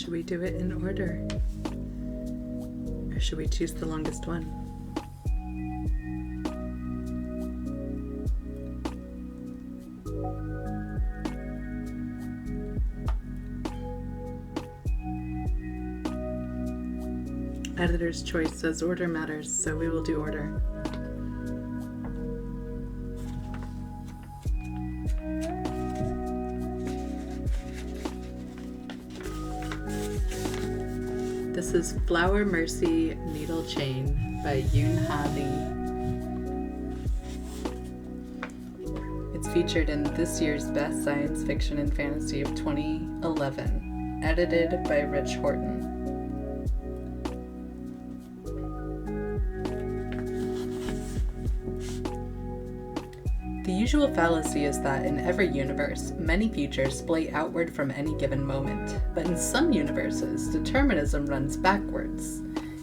Should we do it in order? Or should we choose the longest one? Editor's choice says order matters, so we will do order. This is Flower Mercy Needle Chain by Yoon Lee. It's featured in this year's Best Science Fiction and Fantasy of 2011, edited by Rich Horton. The usual fallacy is that in every universe, many futures splay outward from any given moment, but in some universes, determinism runs backwards.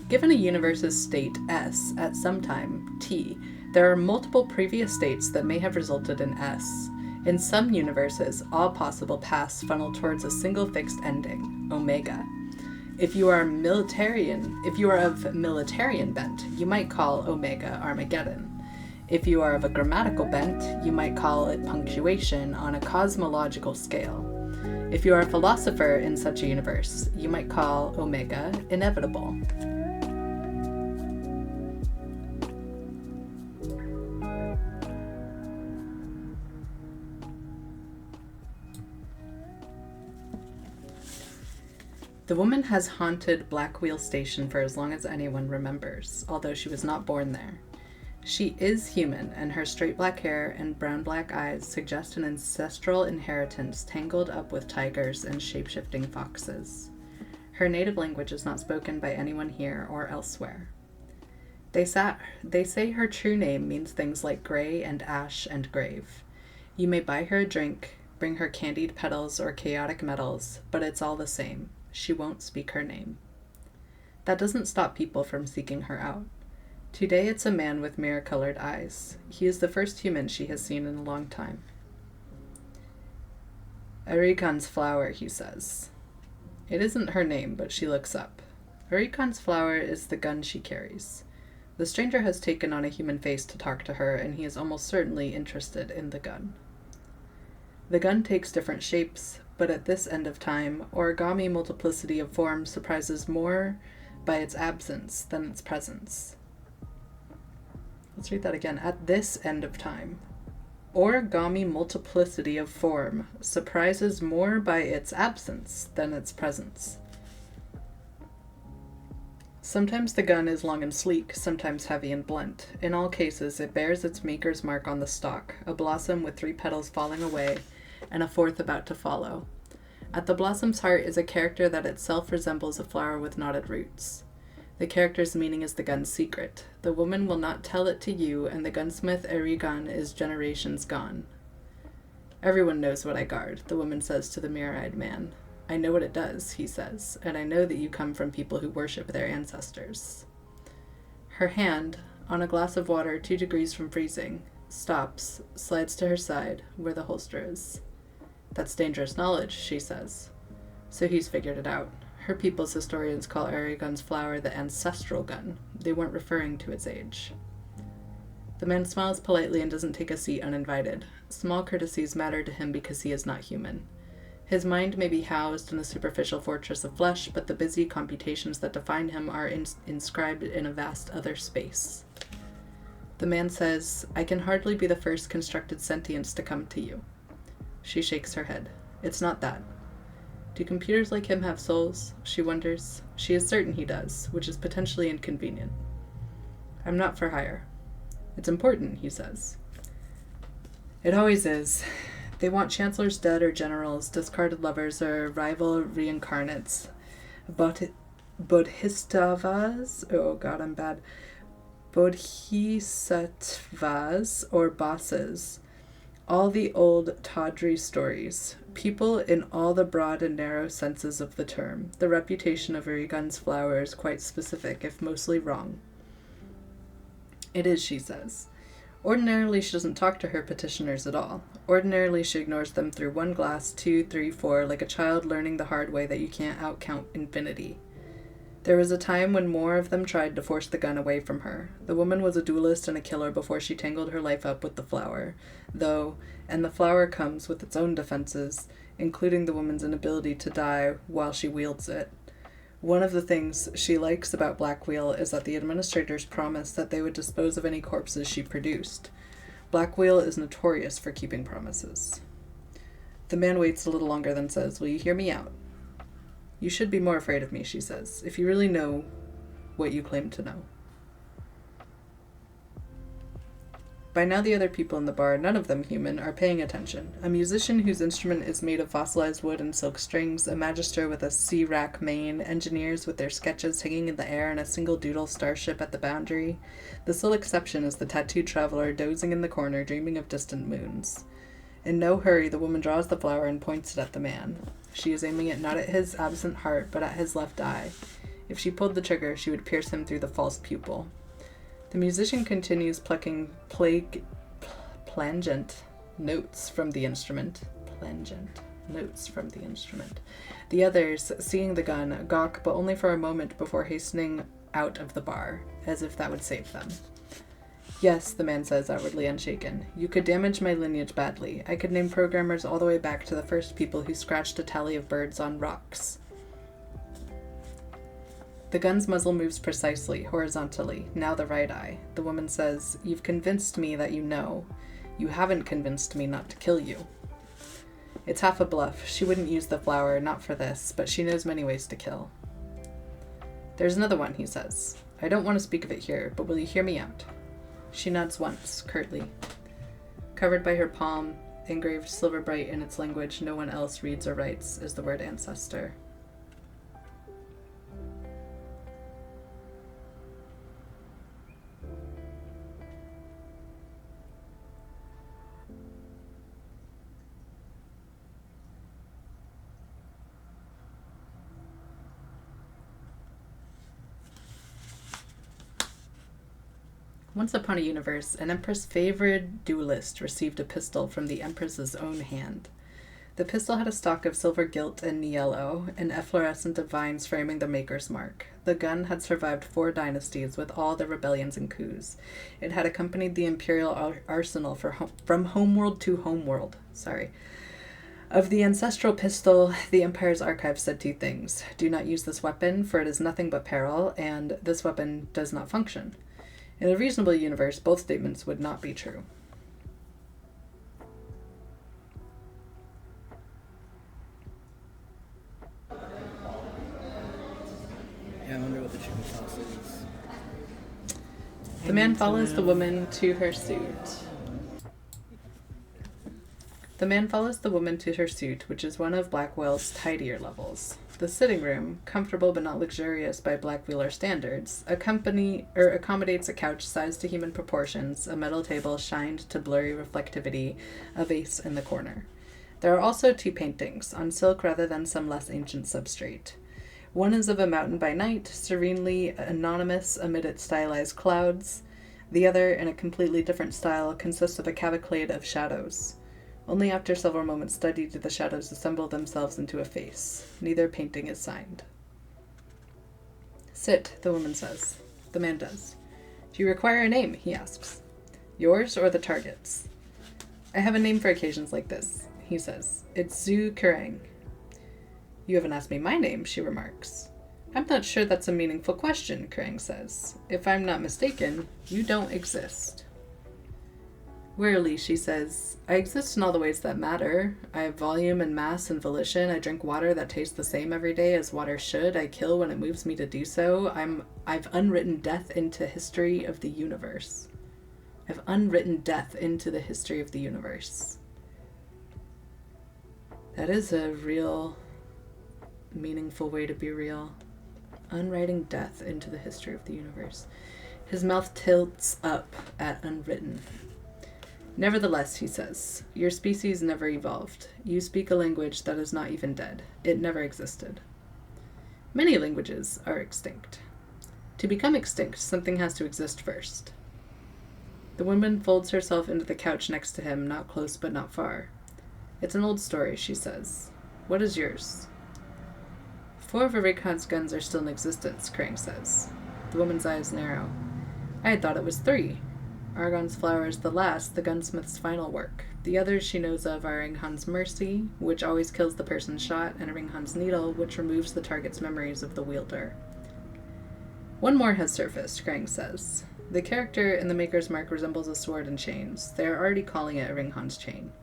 Given a universe's state S at some time, t, there are multiple previous states that may have resulted in S. In some universes, all possible paths funnel towards a single fixed ending, omega. If you are of militarian bent, you might call omega Armageddon. If you are of a grammatical bent, you might call it punctuation on a cosmological scale. If you are a philosopher in such a universe, you might call omega inevitable. The woman has haunted Blackwheel Station for as long as anyone remembers, although she was not born there. She is human, and her straight black hair and brown-black eyes suggest an ancestral inheritance tangled up with tigers and shape-shifting foxes. Her native language is not spoken by anyone here or elsewhere. They say her true name means things like gray and ash and grave. You may buy her a drink, bring her candied petals or chaotic metals, but it's all the same. She won't speak her name. That doesn't stop people from seeking her out. Today it's a man with mirror-colored eyes. He is the first human she has seen in a long time. Erikan's flower, he says. It isn't her name, but she looks up. Erikan's flower is the gun she carries. The stranger has taken on a human face to talk to her, and he is almost certainly interested in the gun. The gun takes different shapes, but at this end of time, origami multiplicity of form surprises more by its absence than its presence. Let's read that again. At this end of time, origami multiplicity of form surprises more by its absence than its presence. Sometimes the gun is long and sleek, sometimes heavy and blunt. In all cases, it bears its maker's mark on the stalk, a blossom with 3 petals falling away, and a 4th about to follow. At the blossom's heart is a character that itself resembles a flower with knotted roots. The character's meaning is the gun's secret. The woman will not tell it to you, and the gunsmith Erikan is generations gone. Everyone knows what I guard, the woman says to the mirror-eyed man. I know what it does, he says, and I know that you come from people who worship their ancestors. Her hand, on a glass of water 2 degrees from freezing, stops, slides to her side, where the holster is. That's dangerous knowledge, she says. So he's figured it out. Her people's historians call Erikan's flower the ancestral gun. They weren't referring to its age. The man smiles politely and doesn't take a seat uninvited. Small courtesies matter to him because he is not human. His mind may be housed in a superficial fortress of flesh, but the busy computations that define him are inscribed in a vast other space. The man says, I can hardly be the first constructed sentience to come to you. She shakes her head. It's not that. Do computers like him have souls? She wonders. She is certain he does, which is potentially inconvenient. I'm not for hire. It's important, he says. It always is. They want chancellors dead or generals, discarded lovers or rival reincarnates, bodhisattvas, oh god, I'm bad, bodhisattvas or bosses. All the old tawdry stories. People in all the broad and narrow senses of the term. The reputation of Erikan's flower is quite specific, if mostly wrong. It is, she says. Ordinarily, she doesn't talk to her petitioners at all. Ordinarily, she ignores them through 1 glass, 2, 3, 4, like a child learning the hard way that you can't outcount infinity. There was a time when more of them tried to force the gun away from her. The woman was a duelist and a killer before she tangled her life up with the flower, and the flower comes with its own defenses, including the woman's inability to die while she wields it. One of the things she likes about Black Wheel is that the administrators promised that they would dispose of any corpses she produced. Black Wheel is notorious for keeping promises. The man waits a little longer, then says, "Will you hear me out?" "You should be more afraid of me," she says, "if you really know what you claim to know." By now the other people in the bar, none of them human, are paying attention. A musician whose instrument is made of fossilized wood and silk strings, a magister with a sea-rack mane, engineers with their sketches hanging in the air and a single doodle starship at the boundary. The sole exception is the tattooed traveler dozing in the corner, dreaming of distant moons. In no hurry, the woman draws the flower and points it at the man. She is aiming it not at his absent heart, but at his left eye. If she pulled the trigger, she would pierce him through the false pupil. The musician continues plucking plangent notes from the instrument. The others, seeing the gun, gawk, but only for a moment before hastening out of the bar, as if that would save them. "Yes," the man says, outwardly unshaken. "You could damage my lineage badly. I could name programmers all the way back to the first people who scratched a tally of birds on rocks." The gun's muzzle moves precisely, horizontally, now the right eye. The woman says, "You've convinced me that you know. You haven't convinced me not to kill you." It's half a bluff. She wouldn't use the flower, not for this, but she knows many ways to kill. "There's another one," he says. "I don't want to speak of it here, but will you hear me out?" She nods once, curtly. Covered by her palm, engraved silver bright in its language no one else reads or writes, is the word ancestor. Once upon a universe, an empress' favorite duelist received a pistol from the empress's own hand. The pistol had a stock of silver gilt and yellow, an efflorescent of vines framing the maker's mark. The gun had survived 4 dynasties with all their rebellions and coups. It had accompanied the imperial arsenal from homeworld to homeworld. Of the ancestral pistol, the Empire's archive said 2 things. "Do not use this weapon, for it is nothing but peril," and "this weapon does not function." In a reasonable universe, both statements would not be true. Yeah, I wonder what the chicken sauce is. The man follows the woman to her suit. The man follows the woman to her suit, which is one of Blackwell's tidier levels. The sitting room, comfortable but not luxurious by Blackwheeler standards, accommodates a couch sized to human proportions, a metal table shined to blurry reflectivity, a vase in the corner. There are also 2 paintings, on silk rather than some less ancient substrate. One is of a mountain by night, serenely anonymous amid its stylized clouds. The other, in a completely different style, consists of a cavalcade of shadows. Only after several moments' study do the shadows assemble themselves into a face. Neither painting is signed. "Sit," the woman says. The man does. "Do you require a name?" he asks. "Yours or the target's?" "I have a name for occasions like this," he says. "It's Zhu Kurang." "You haven't asked me my name," she remarks. "I'm not sure that's a meaningful question," Kurang says. "If I'm not mistaken, you don't exist." Wearily, she says, "I exist in all the ways that matter. I have volume and mass and volition. I drink water that tastes the same every day as water should. I kill when it moves me to do so. I've unwritten death into history of the universe. I've unwritten death into the history of the universe." That is a real, meaningful way to be real. Unwriting death into the history of the universe. His mouth tilts up at unwritten. "Nevertheless," he says, "your species never evolved. You speak a language that is not even dead. It never existed. Many languages are extinct. To become extinct, something has to exist first." The woman folds herself into the couch next to him, not close but not far. It's an old story, she says. What is yours? 4 of Erikhan's guns are still in existence, Krang says. The woman's eyes narrow. I had thought it was 3. Argon's flower is the last, the gunsmith's final work. The others she knows of are Ringhan's mercy, which always kills the person shot, and Ringhan's needle, which removes the target's memories of the wielder. One more has surfaced, Krang says. The character in the Maker's Mark resembles a sword and chains. They are already calling it a Ringhan's chain.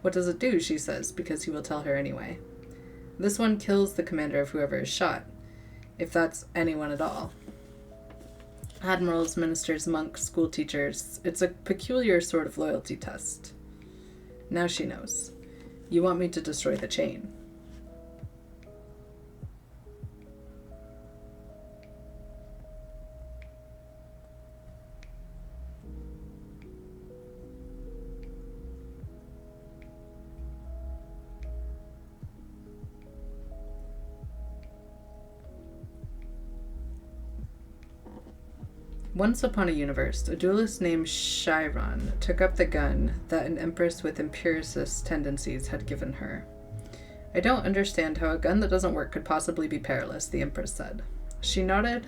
What does it do, she says, because he will tell her anyway. This one kills the commander of whoever is shot, if that's anyone at all. Admirals, ministers, monks, school teachers. It's a peculiar sort of loyalty test. Now she knows. You want me to destroy the chain. Once upon a universe, a duelist named Chiron took up the gun that an empress with empiricist tendencies had given her. I don't understand how a gun that doesn't work could possibly be perilous, the empress said. She nodded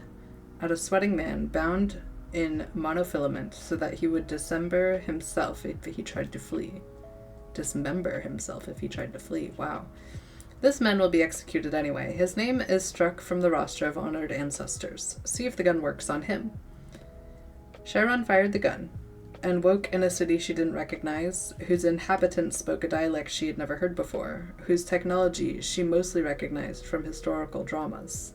at a sweating man bound in monofilament so that he would dismember himself if he tried to flee. Dismember himself if he tried to flee. Wow. This man will be executed anyway. His name is struck from the roster of honored ancestors. See if the gun works on him. Chiron fired the gun, and woke in a city she didn't recognize, whose inhabitants spoke a dialect she had never heard before, whose technology she mostly recognized from historical dramas.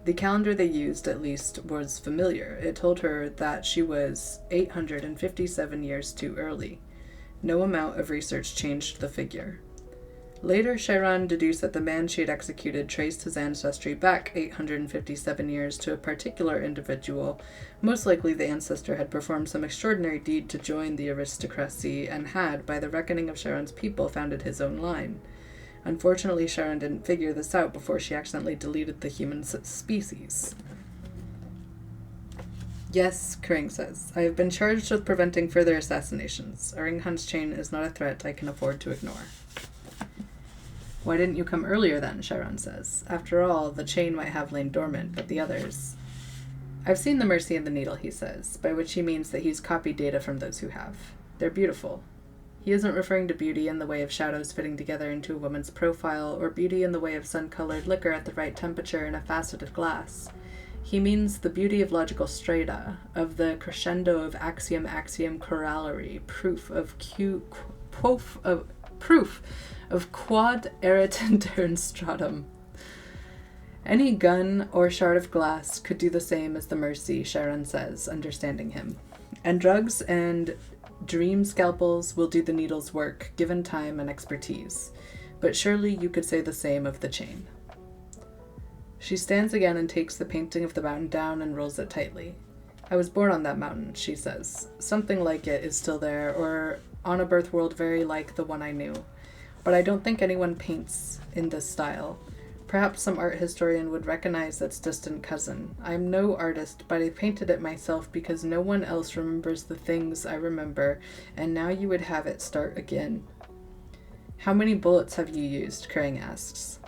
The calendar they used, at least, was familiar. It told her that she was 857 years too early. No amount of research changed the figure. Later, Chiron deduced that the man she had executed traced his ancestry back 857 years to a particular individual. Most likely the ancestor had performed some extraordinary deed to join the aristocracy and had, by the reckoning of Chiron's people, founded his own line. Unfortunately, Chiron didn't figure this out before she accidentally deleted the human species. Yes, Krang says. I have been charged with preventing further assassinations. Ringhan's chain is not a threat I can afford to ignore. Why didn't you come earlier then, Chiron says. After all, the chain might have lain dormant, but the others... I've seen the mercy and the needle, he says, by which he means that he's copied data from those who have. They're beautiful. He isn't referring to beauty in the way of shadows fitting together into a woman's profile, or beauty in the way of sun-colored liquor at the right temperature in a faceted glass. He means the beauty of logical strata, of the crescendo of axiom corollary, proof of quod erit intern stratum. Any gun or shard of glass could do the same as the mercy, Chiron says, understanding him. And drugs and dream scalpels will do the needle's work, given time and expertise. But surely you could say the same of the chain. She stands again and takes the painting of the mountain down and rolls it tightly. I was born on that mountain, she says. Something like it is still there, or on a birth world very like the one I knew. But I don't think anyone paints in this style. Perhaps some art historian would recognize its distant cousin. I'm no artist, but I painted it myself because no one else remembers the things I remember, and now you would have it start again. How many bullets have you used? Krang asks.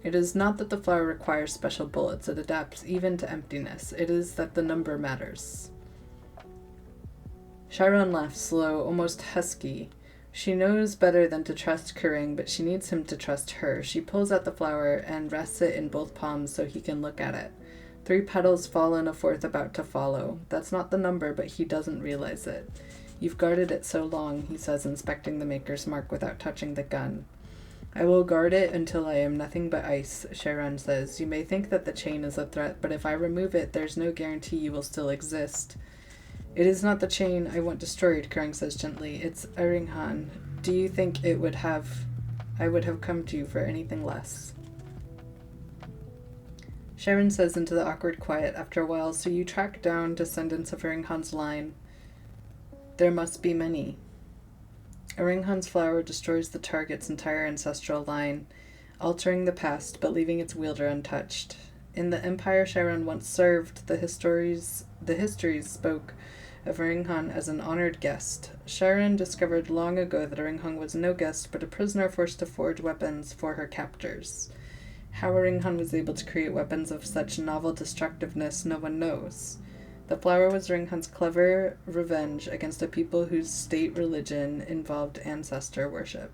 It is not that the flower requires special bullets. It adapts even to emptiness. It is that the number matters. Chiron laughs slow, almost husky. She knows better than to trust Krang, but she needs him to trust her. She pulls out the flower and rests it in both palms so he can look at it. 3 petals fall and a 4th about to follow. That's not the number, but he doesn't realize it. You've guarded it so long, he says, inspecting the Maker's Mark without touching the gun. I will guard it until I am nothing but ice, Chiron says. You may think that the chain is a threat, but if I remove it, there's no guarantee you will still exist. It is not the chain I want destroyed, Krang says gently. It's Ringhan. Do you think I would have come to you for anything less? Chiron says into the awkward quiet after a while, so you track down descendants of Ringhan's line. There must be many. Ringhan's flower destroys the target's entire ancestral line, altering the past but leaving its wielder untouched. In the empire Chiron once served, the histories spoke of Ringhan as an honored guest. Sharon discovered long ago that Ringhan was no guest but a prisoner forced to forge weapons for her captors. How Ringhan was able to create weapons of such novel destructiveness no one knows. The flower was Ringhan's clever revenge against a people whose state religion involved ancestor worship.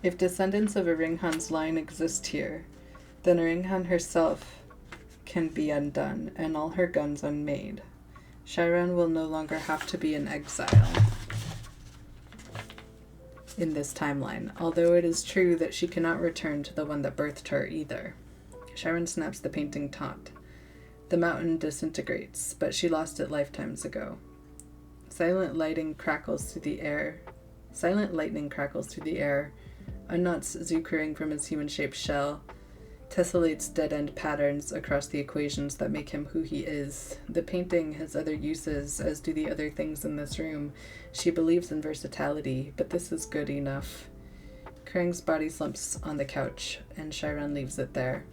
If descendants of a Ringhan's line exist here, then Ringhan herself can be undone and all her guns unmade. Sharon will no longer have to be in exile in this timeline, although it is true that she cannot return to the one that birthed her either. Sharon snaps the painting taut. The mountain disintegrates, but she lost it lifetimes ago. Silent lightning crackles through the air. Unknots Zuckering from his human-shaped shell, tessellates dead-end patterns across the equations that make him who he is. The painting has other uses, as do the other things in this room. She believes in versatility, but this is good enough. Krang's body slumps on the couch, and Chiron leaves it there.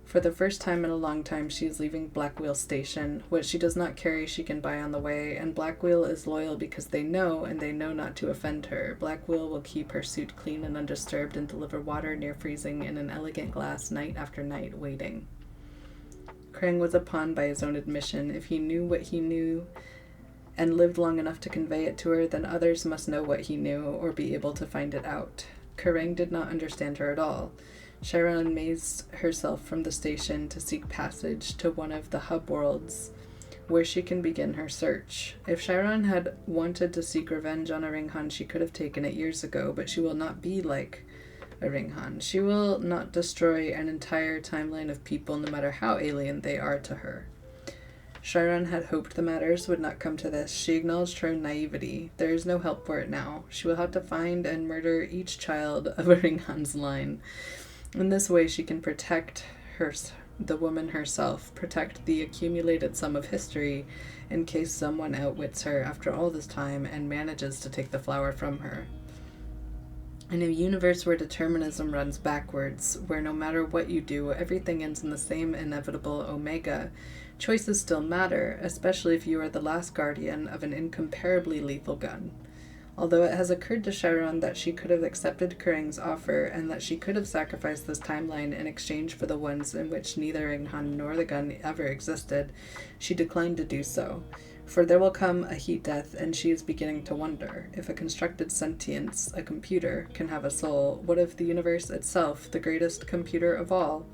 For the first time in a long time, she is leaving Blackwheel Station. What she does not carry, she can buy on the way, and Blackwheel is loyal because they know, and they know not to offend her. Blackwheel will keep her suit clean and undisturbed and deliver water near freezing in an elegant glass night after night, waiting. Krang was a pawn by his own admission. If he knew what he knew and lived long enough to convey it to her, then others must know what he knew or be able to find it out. Krang did not understand her at all. Chiron mazed herself from the station to seek passage to one of the hub worlds where she can begin her search. If Chiron had wanted to seek revenge on a Ringhan, she could have taken it years ago, but she will not be like a Ringhan. She will not destroy an entire timeline of people, no matter how alien they are to her. Chiron had hoped the matters would not come to this. She acknowledged her own naivety. There is no help for it now. She will have to find and murder each child of a Ringhan's line. In this way, she can protect the woman herself, protect the accumulated sum of history in case someone outwits her after all this time and manages to take the flower from her. In a universe where determinism runs backwards, where no matter what you do, everything ends in the same inevitable omega, choices still matter, especially if you are the last guardian of an incomparably lethal gun. Although it has occurred to Chiron that she could have accepted Krang's offer and that she could have sacrificed this timeline in exchange for the ones in which neither Ringhan nor the gun ever existed, she declined to do so. For there will come a heat death, and she is beginning to wonder, if a constructed sentience, a computer, can have a soul, what if the universe itself, the greatest computer of all?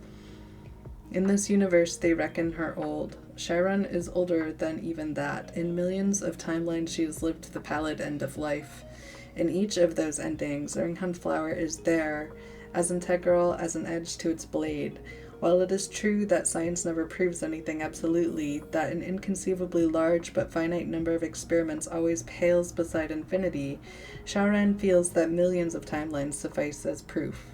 In this universe, they reckon her old. Chiron is older than even that. In millions of timelines, she has lived the pallid end of life. In each of those endings, Ringhan's flower is there, as integral as an edge to its blade. While it is true that science never proves anything absolutely, that an inconceivably large but finite number of experiments always pales beside infinity, Chiron feels that millions of timelines suffice as proof.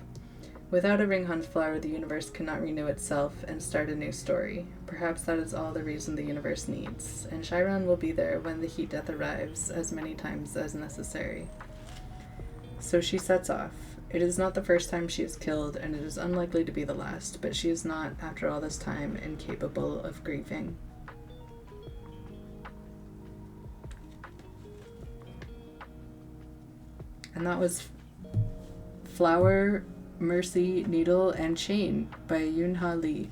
Without a Ringhan's flower, the universe cannot renew itself and start a new story. Perhaps that is all the reason the universe needs, and Chiron will be there when the heat death arrives, as many times as necessary. So she sets off. It is not the first time she is killed, and it is unlikely to be the last, but she is not, after all this time, incapable of grieving. And that was Flower, Mercy, Needle, and Chain by Yoon Lee.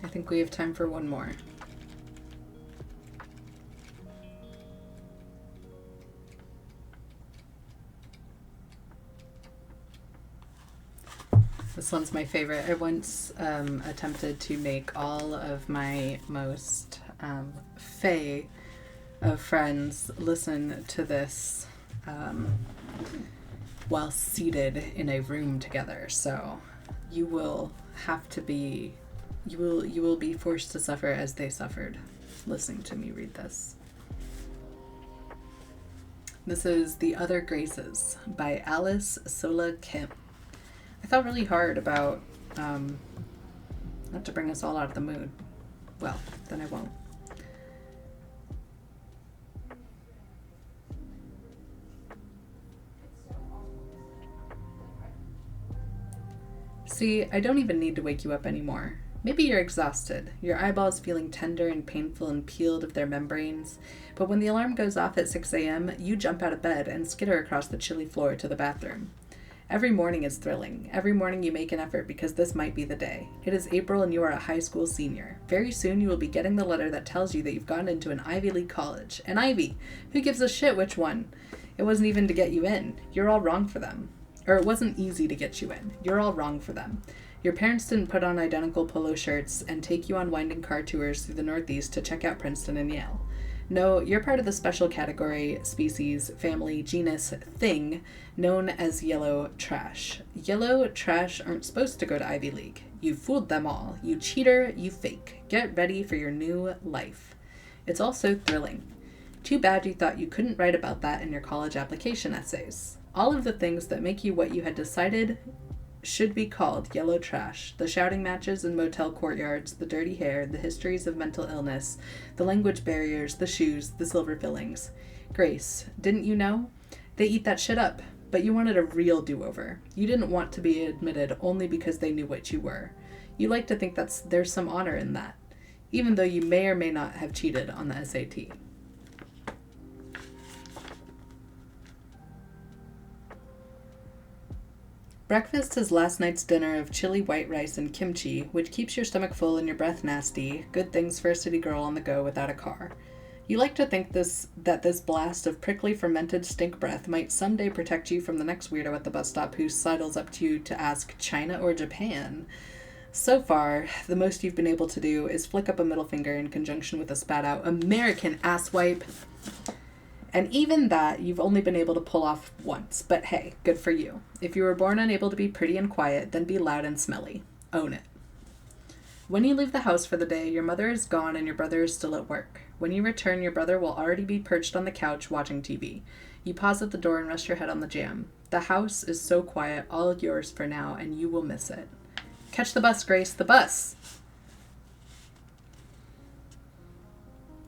I think we have time for one more. This one's my favorite. I once attempted to make all of my most fae of friends listen to this while seated in a room together. So you will have to be, you will be forced to suffer as they suffered listening to me read this. This is The Other Graces by Alice Sola Kim. I thought really hard about Not to bring us all out of the mood. Well, then I won't. See, I don't even need to wake you up anymore. Maybe you're exhausted, your eyeballs feeling tender and painful and peeled of their membranes, but when the alarm goes off at 6 a.m., you jump out of bed and skitter across the chilly floor to the bathroom. Every morning is thrilling. Every morning you make an effort because this might be the day. It is April and you are a high school senior. Very soon you will be getting the letter that tells you that you've gotten into an Ivy League college. An Ivy! Who gives a shit which one? It wasn't even to get you in. You're all wrong for them. Or it wasn't easy to get you in. You're all wrong for them. Your parents didn't put on identical polo shirts and take you on winding car tours through the Northeast to check out Princeton and Yale. No, you're part of the special category, species, family, genus, thing known as yellow trash. Yellow trash aren't supposed to go to Ivy League. You fooled them all. You cheater, you fake. Get ready for your new life. It's also thrilling. Too bad you thought you couldn't write about that in your college application essays. All of the things that make you what you had decided should be called yellow trash. The shouting matches in motel courtyards, the dirty hair, the histories of mental illness, the language barriers, the shoes, the silver fillings. Grace, didn't you know? They eat that shit up, but you wanted a real do-over. You didn't want to be admitted only because they knew what you were. You like to think there's some honor in that, even though you may or may not have cheated on the SAT. Breakfast is last night's dinner of chili white rice and kimchi, which keeps your stomach full and your breath nasty, good things for a city girl on the go without a car. You like to think that this blast of prickly fermented stink breath might someday protect you from the next weirdo at the bus stop who sidles up to you to ask China or Japan. So far, the most you've been able to do is flick up a middle finger in conjunction with a spat out American asswipe. And even that, you've only been able to pull off once. But hey, good for you. If you were born unable to be pretty and quiet, then be loud and smelly. Own it. When you leave the house for the day, your mother is gone and your brother is still at work. When you return, your brother will already be perched on the couch watching TV. You pause at the door and rest your head on the jamb. The house is so quiet, all yours for now, and you will miss it. Catch the bus, Grace, the bus!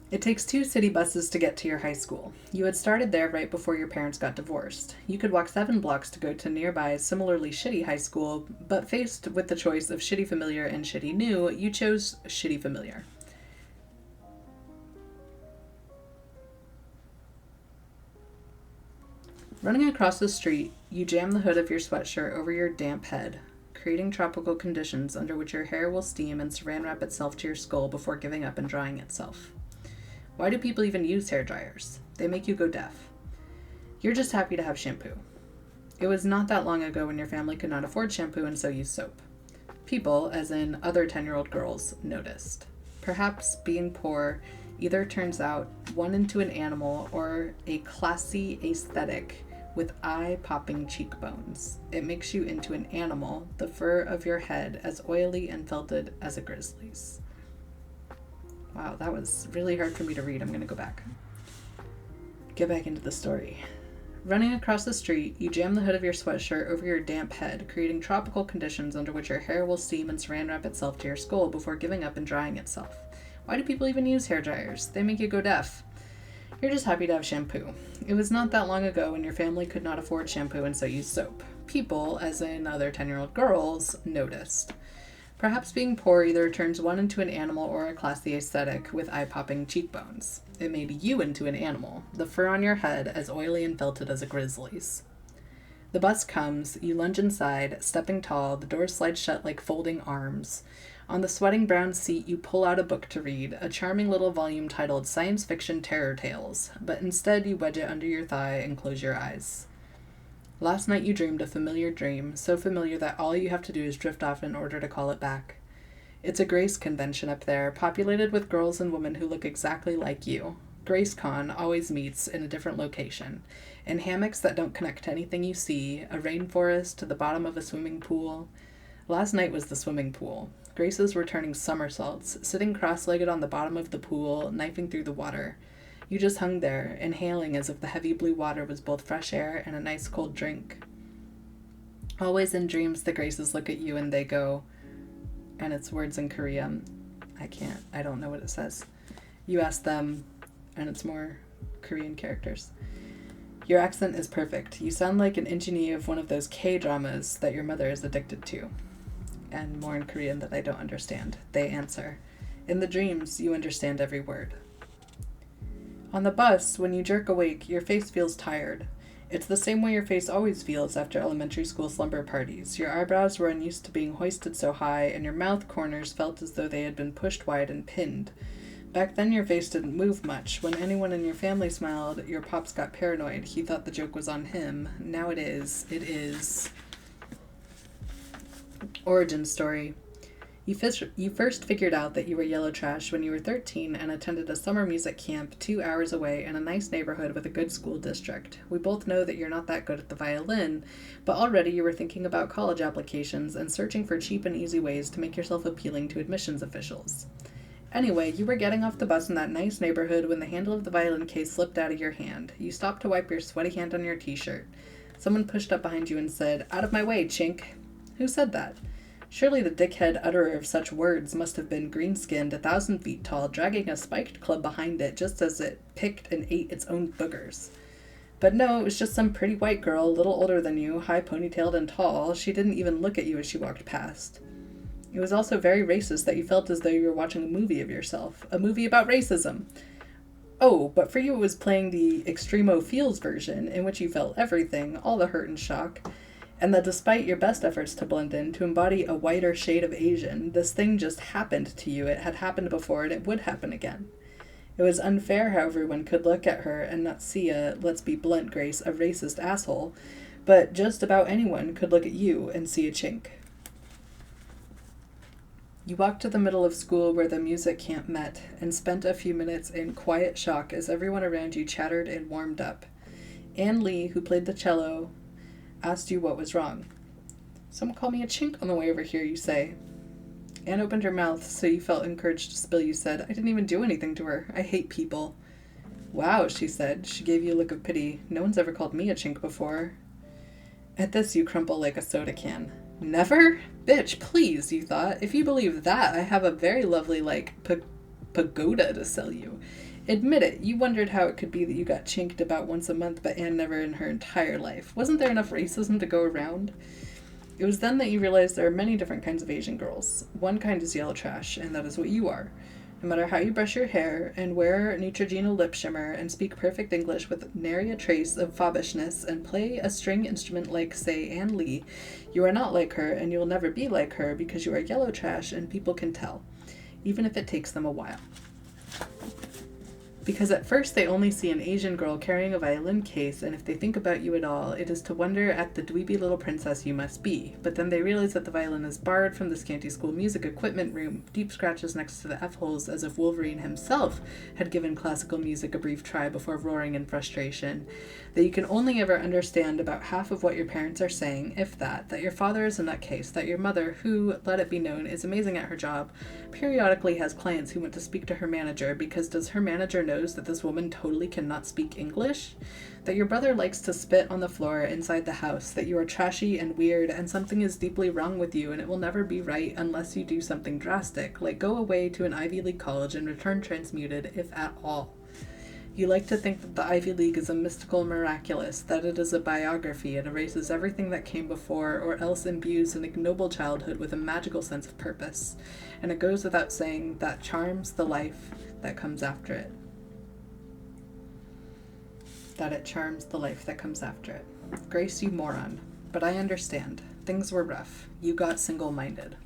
It takes 2 city buses to get to your high school. You had started there right before your parents got divorced. You could walk 7 blocks to go to nearby similarly shitty high school, but faced with the choice of shitty familiar and shitty new, you chose shitty familiar. Running across the street, you jam the hood of your sweatshirt over your damp head, creating tropical conditions under which your hair will steam and saran wrap itself to your skull before giving up and drying itself. Why do people even use hair dryers? They make you go deaf. You're just happy to have shampoo. It was not that long ago when your family could not afford shampoo and so used soap. People, as in other 10-year-old girls, noticed. Perhaps being poor either turns out one into an animal or a classy aesthetic with eye-popping cheekbones. It makes you into an animal, the fur of your head as oily and felted as a grizzly's. Wow, that was really hard for me to read. I'm going to go back. Get back into the story. Running across the street, you jam the hood of your sweatshirt over your damp head, creating tropical conditions under which your hair will steam and saran wrap itself to your skull before giving up and drying itself. Why do people even use hair dryers? They make you go deaf. You're just happy to have shampoo. It was not that long ago when your family could not afford shampoo and so used soap. People, as in other 10-year-old girls, noticed. Perhaps being poor either turns one into an animal or a classy aesthetic with eye-popping cheekbones. It made you into an animal, the fur on your head as oily and felted as a grizzly's. The bus comes, you lunge inside, stepping tall, the doors slide shut like folding arms. On the sweating brown seat, you pull out a book to read, a charming little volume titled Science Fiction Terror Tales, but instead you wedge it under your thigh and close your eyes. Last night you dreamed a familiar dream, so familiar that all you have to do is drift off in order to call it back. It's a Grace convention up there, populated with girls and women who look exactly like you. GraceCon always meets in a different location, in hammocks that don't connect to anything you see, a rainforest to the bottom of a swimming pool. Last night was the swimming pool. Graces were turning somersaults, sitting cross-legged on the bottom of the pool, knifing through the water. You just hung there, inhaling as if the heavy blue water was both fresh air and a nice cold drink. Always in dreams, the Graces look at you and they go, and it's words in Korean. I don't know what it says. You ask them, and it's more Korean characters. Your accent is perfect. You sound like an engineer of one of those K-dramas that your mother is addicted to. And more in Korean that I don't understand. They answer. In the dreams, you understand every word. On the bus, when you jerk awake, your face feels tired. It's the same way your face always feels after elementary school slumber parties. Your eyebrows were unused to being hoisted so high, and your mouth corners felt as though they had been pushed wide and pinned. Back then, your face didn't move much. When anyone in your family smiled, your pops got paranoid. He thought the joke was on him. Now it is. It is. Origin story. You first figured out that you were yellow trash when you were 13 and attended a summer music camp 2 hours away in a nice neighborhood with a good school district. We both know that you're not that good at the violin, but already you were thinking about college applications and searching for cheap and easy ways to make yourself appealing to admissions officials. Anyway, you were getting off the bus in that nice neighborhood when the handle of the violin case slipped out of your hand. You stopped to wipe your sweaty hand on your t-shirt. Someone pushed up behind you and said, "Out of my way, chink." Who said that? Surely the dickhead utterer of such words must have been green-skinned, 1,000 feet tall, dragging a spiked club behind it just as it picked and ate its own boogers. But no, it was just some pretty white girl, a little older than you, high ponytailed and tall. She didn't even look at you as she walked past. It was also very racist that you felt as though you were watching a movie of yourself. A movie about racism. Oh, but for you it was playing the Extremo Feels version, in which you felt everything, all the hurt and shock. And that despite your best efforts to blend in, to embody a whiter shade of Asian, this thing just happened to you. It had happened before, and it would happen again. It was unfair how everyone could look at her and not see a, let's be blunt, Grace, a racist asshole, but just about anyone could look at you and see a chink. You walked to the middle of school where the music camp met, and spent a few minutes in quiet shock as everyone around you chattered and warmed up. Ann Lee, who played the cello, asked you what was wrong. "Someone called me a chink on the way over here," you say. Anne opened her mouth so you felt encouraged to spill. You said, "I didn't even do anything to her. I hate people." "Wow," she said. She gave you a look of pity. "No one's ever called me a chink before." At this you crumple like a soda can. "Never? Bitch, please," you thought. "If you believe that, I have a very lovely, pagoda to sell you. Admit it, you wondered how it could be that you got chinked about once a month, but Anne never in her entire life. Wasn't there enough racism to go around?" It was then that you realized there are many different kinds of Asian girls. One kind is yellow trash, and that is what you are. No matter how you brush your hair, and wear Neutrogena lip shimmer, and speak perfect English with nary a trace of fobbishness, and play a string instrument like, say, Ann Lee, you are not like her, and you will never be like her, because you are yellow trash, and people can tell, even if it takes them a while. Because at first they only see an Asian girl carrying a violin case, and if they think about you at all, it is to wonder at the dweeby little princess you must be. But then they realize that the violin is borrowed from the scanty school music equipment room, deep scratches next to the F-holes as if Wolverine himself had given classical music a brief try before roaring in frustration, that you can only ever understand about half of what your parents are saying, if that your father is a nutcase, that your mother, who, let it be known, is amazing at her job, periodically has clients who want to speak to her manager because does her manager knows that this woman totally cannot speak English, that your brother likes to spit on the floor inside the house, that you are trashy and weird and something is deeply wrong with you and it will never be right unless you do something drastic, like go away to an Ivy League college and return transmuted, if at all. You like to think that the Ivy League is a mystical miraculous, that it is a biography, it erases everything that came before, or else imbues an ignoble childhood with a magical sense of purpose. And it goes without saying that charms the life that comes after it. That it charms the life that comes after it. Grace, you moron. But I understand. Things were rough. You got single-minded.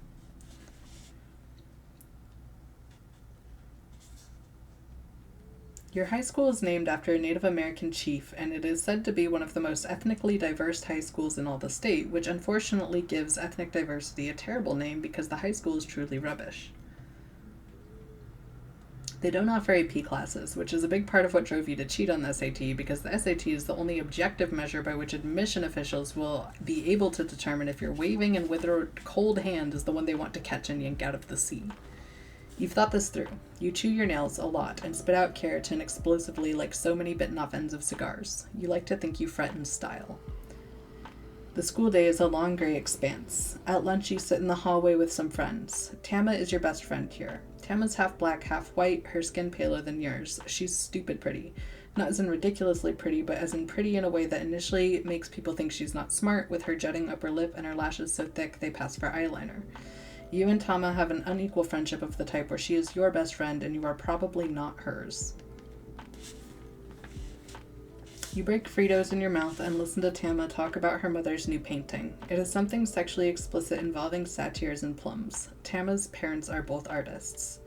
Your high school is named after a Native American chief, and it is said to be one of the most ethnically diverse high schools in all the state, which unfortunately gives ethnic diversity a terrible name because the high school is truly rubbish. They don't offer AP classes, which is a big part of what drove you to cheat on the SAT, because the SAT is the only objective measure by which admission officials will be able to determine if your waving and withered cold hand is the one they want to catch and yank out of the sea. You've thought this through. You chew your nails a lot and spit out keratin explosively like so many bitten off ends of cigars. You like to think you fret in style. The school day is a long gray expanse. At lunch, you sit in the hallway with some friends. Tama is your best friend here. Tama's half black, half white, her skin paler than yours. She's stupid pretty. Not as in ridiculously pretty, but as in pretty in a way that initially makes people think she's not smart, with her jutting upper lip and her lashes so thick they pass for eyeliner. You and Tama have an unequal friendship of the type where she is your best friend and you are probably not hers. You break Fritos in your mouth and listen to Tama talk about her mother's new painting. It is something sexually explicit involving satyrs and plums. Tama's parents are both artists.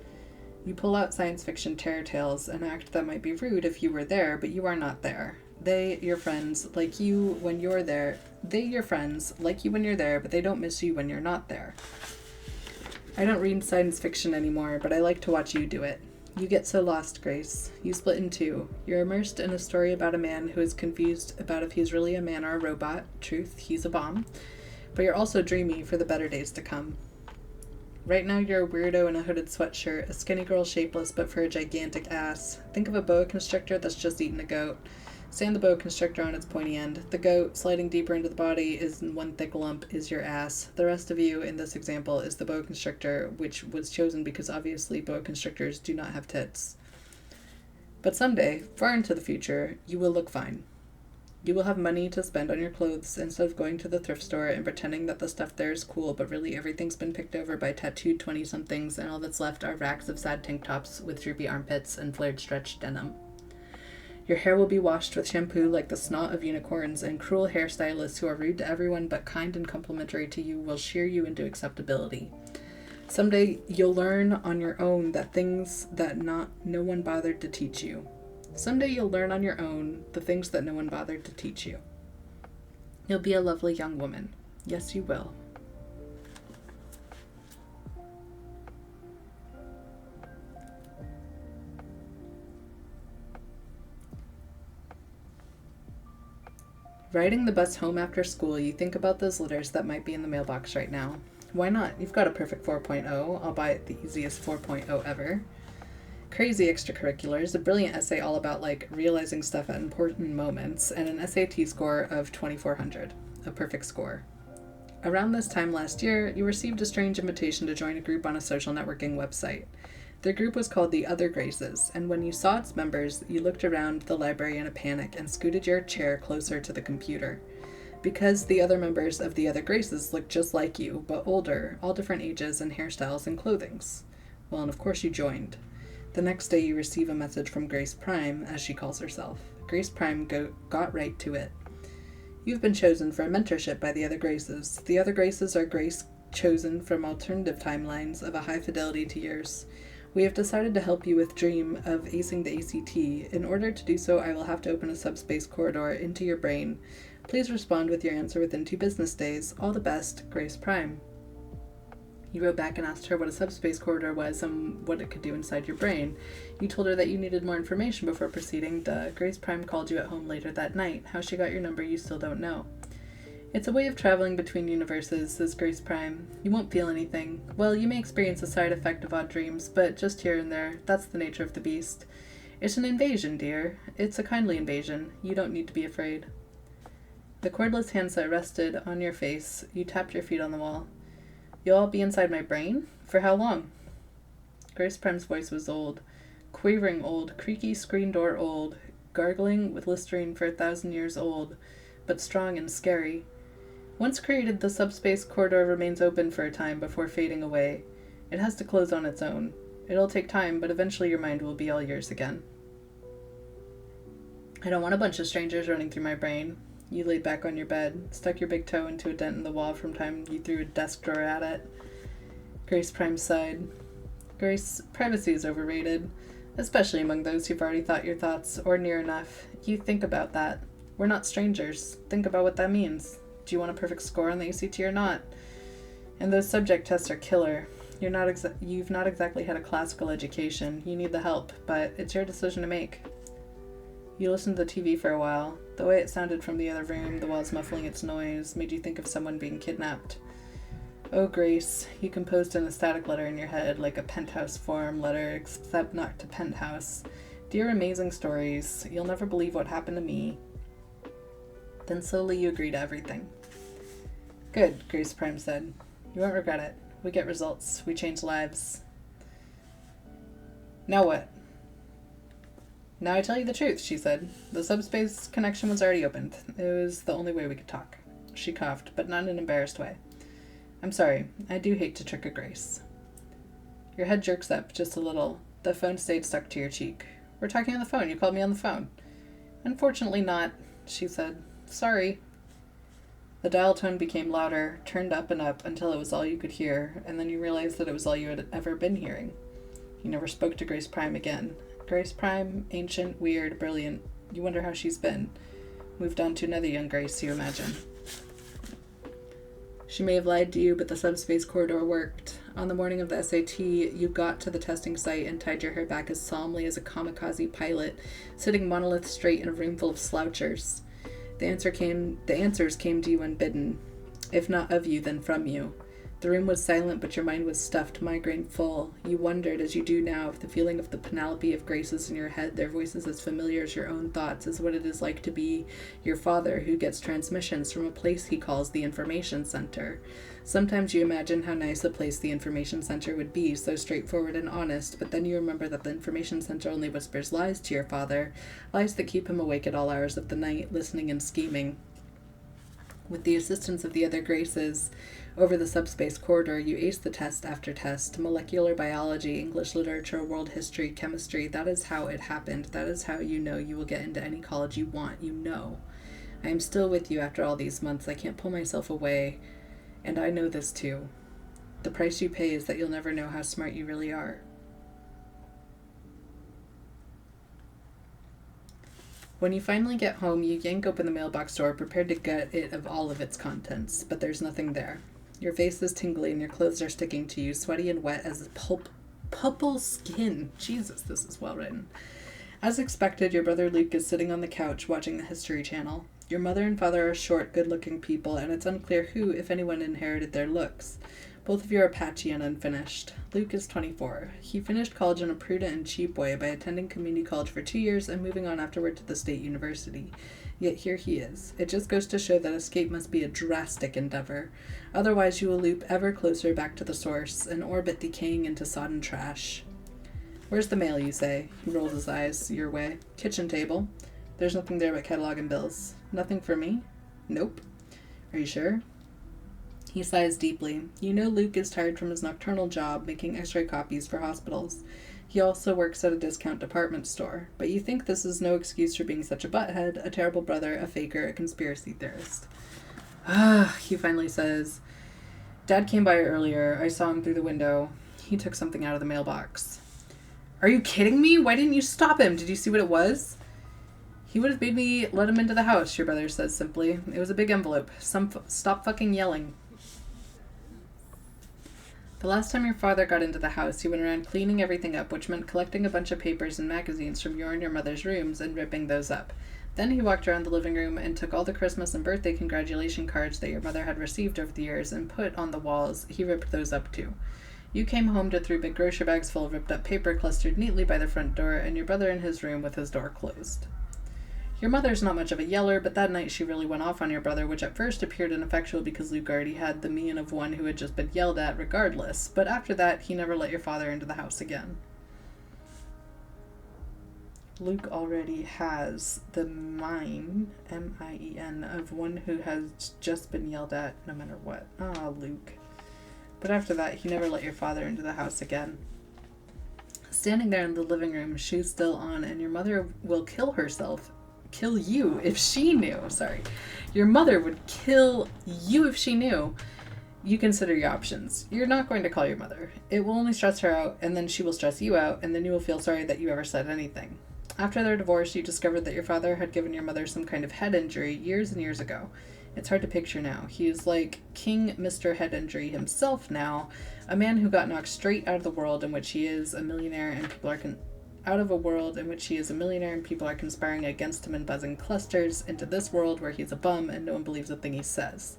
You pull out science fiction terror tales, an act that might be rude if you were there, but you are not there. They, your friends, like you when you're there. They, your friends, like you when you're there, but they don't miss you when you're not there. I don't read science fiction anymore, but I like to watch you do it. You get so lost, Grace. You split in two. You're immersed in a story about a man who is confused about if he's really a man or a robot. Truth, he's a bomb. But you're also dreamy for the better days to come. Right now you're a weirdo in a hooded sweatshirt, a skinny girl shapeless but for a gigantic ass. Think of a boa constrictor that's just eaten a goat. Stand the boa constrictor on its pointy end. The goat, sliding deeper into the body, is in one thick lump, is your ass. The rest of you, in this example, is the boa constrictor, which was chosen because obviously boa constrictors do not have tits. But someday, far into the future, you will look fine. You will have money to spend on your clothes instead of going to the thrift store and pretending that the stuff there is cool, but really everything's been picked over by tattooed 20-somethings, and all that's left are racks of sad tank tops with droopy armpits and flared stretched denim. Your hair will be washed with shampoo like the snot of unicorns, and cruel hairstylists who are rude to everyone but kind and complimentary to you will shear you into acceptability. Someday you'll learn on your own that things that no one bothered to teach you. Someday you'll learn on your own the things that no one bothered to teach you. You'll be a lovely young woman. Yes, you will. Riding the bus home after school, you think about those letters that might be in the mailbox right now. Why not? You've got a perfect 4.0. I'll buy it the easiest 4.0 ever. Crazy extracurriculars, a brilliant essay all about, realizing stuff at important moments, and an SAT score of 2400. A perfect score. Around this time last year, you received a strange invitation to join a group on a social networking website. The group was called the Other Graces, and when you saw its members, you looked around the library in a panic and scooted your chair closer to the computer. Because the other members of the Other Graces looked just like you, but older, all different ages and hairstyles and clothings. Well, and of course you joined. The next day you receive a message from Grace Prime, as she calls herself. Grace Prime got right to it. You've been chosen for a mentorship by the Other Graces. The Other Graces are Grace chosen from alternative timelines of a high fidelity to yours. We have decided to help you with dream of acing the ACT. In order to do so, I will have to open a subspace corridor into your brain. Please respond with your answer within 2 business days. All the best, Grace Prime. You wrote back and asked her what a subspace corridor was and what it could do inside your brain. You told her that you needed more information before proceeding. Grace Prime called you at home later that night. How she got your number you still don't know. It's a way of traveling between universes, says Grace Prime. You won't feel anything. Well, you may experience a side effect of odd dreams, but just here and there. That's the nature of the beast. It's an invasion, dear. It's a kindly invasion. You don't need to be afraid. The cordless handset rested on your face. You tapped your feet on the wall. You'll all be inside my brain? For how long? Grace Prime's voice was old. Quavering old, creaky screen door old, gargling with Listerine for 1,000 years old, but strong and scary. Once created, the subspace corridor remains open for a time before fading away. It has to close on its own. It'll take time, but eventually your mind will be all yours again. I don't want a bunch of strangers running through my brain. You laid back on your bed, stuck your big toe into a dent in the wall from time you threw a desk drawer at it. Grace Prime sighed. Grace, privacy is overrated, especially among those who've already thought your thoughts, or near enough. You think about that. We're not strangers. Think about what that means. Do you want a perfect score on the ACT or not? And those subject tests are killer. You've not exactly had a classical education. You need the help, but it's your decision to make. You listened to the TV for a while. The way it sounded from the other room, the walls muffling its noise, made you think of someone being kidnapped. Oh, Grace, you composed an ecstatic letter in your head, like a penthouse form letter, except not to penthouse. Dear amazing stories, you'll never believe what happened to me. Then slowly you agree to everything. Good, Grace Prime said. You won't regret it. We get results. We change lives. Now what? Now I tell you the truth, she said. The subspace connection was already opened. It was the only way we could talk. She coughed, but not in an embarrassed way. I'm sorry. I do hate to trick a Grace. Your head jerks up just a little. The phone stayed stuck to your cheek. We're talking on the phone. You called me on the phone. Unfortunately not, she said. Sorry. The dial tone became louder, turned up and up until it was all you could hear, and then you realized that it was all you had ever been hearing. You never spoke to Grace Prime again. Grace Prime, ancient, weird, brilliant. You wonder how she's been. Moved on to another young Grace, you imagine. She may have lied to you, but the subspace corridor worked. On the morning of the SAT, you got to the testing site and tied your hair back as solemnly as a kamikaze pilot, sitting monolith straight in a room full of slouchers. The answers came to you unbidden. If not of you, then from you. The room was silent, but your mind was stuffed, migraine full. You wondered, as you do now, if the feeling of the Penelope of Graces in your head, their voices as familiar as your own thoughts, is what it is like to be your father, who gets transmissions from a place he calls the information center. Sometimes you imagine how nice a place the information center would be, so straightforward and honest, but then you remember that the information center only whispers lies to your father, lies that keep him awake at all hours of the night, listening and scheming. With the assistance of the other Graces, over the subspace corridor, you aced the test after test. Molecular biology, English literature, world history, chemistry. That is how it happened. That is how you know you will get into any college you want. You know. I am still with you after all these months. I can't pull myself away. And I know this too. The price you pay is that you'll never know how smart you really are. When you finally get home, you yank open the mailbox door, prepared to gut it of all of its contents, but there's nothing there. Your face is tingly and your clothes are sticking to you, sweaty and wet as purple skin. Jesus, this is well written. As expected, your brother Luke is sitting on the couch watching the History Channel. Your mother and father are short, good-looking people, and it's unclear who, if anyone, inherited their looks. Both of you are patchy and unfinished. Luke is 24. He finished college in a prudent and cheap way by attending community college for 2 years and moving on afterward to the state university. Yet here he is. It just goes to show that escape must be a drastic endeavor. Otherwise you will loop ever closer back to the source, an orbit decaying into sodden trash. Where's the mail, you say? He rolls his eyes your way. Kitchen table. There's nothing there but catalog and bills. Nothing for me? Nope. Are you sure? He sighs deeply. You know Luke is tired from his nocturnal job, making x-ray copies for hospitals. He also works at a discount department store. But you think this is no excuse for being such a butthead, a terrible brother, a faker, a conspiracy theorist. He finally says, Dad came by earlier. I saw him through the window. He took something out of the mailbox. Are you kidding me? Why didn't you stop him? Did you see what it was? He would have made me let him into the house, your brother says simply. It was a big envelope. Stop fucking yelling. The last time your father got into the house, he went around cleaning everything up, which meant collecting a bunch of papers and magazines from your and your mother's rooms and ripping those up. Then he walked around the living room and took all the Christmas and birthday congratulation cards that your mother had received over the years and put on the walls. He ripped those up too. You came home to 3 big grocery bags full of ripped up paper clustered neatly by the front door, and your brother in his room with his door closed. Your mother's not much of a yeller, but that night she really went off on your brother, which at first appeared ineffectual because Luke already had the mien of one who had just been yelled at regardless, but after that he never let your father into the house again. Luke already has the mien, M-I-E-N, of one who has just been yelled at no matter what. Ah, Luke. But after that he never let your father into the house again. Standing there in the living room, shoes still on, and your mother will kill you if she knew. Your mother would kill you if she knew. You consider your options. You're not going to call your mother. It will only stress her out, and then she will stress you out, and then you will feel sorry that you ever said anything. After their divorce, you discovered that your father had given your mother some kind of head injury years and years ago. It's hard to picture now. He is like King Mr. Head Injury himself now, a man who got knocked straight out of the world in which he is a millionaire and people are conspiring against him in buzzing clusters into this world where he's a bum and no one believes a thing he says.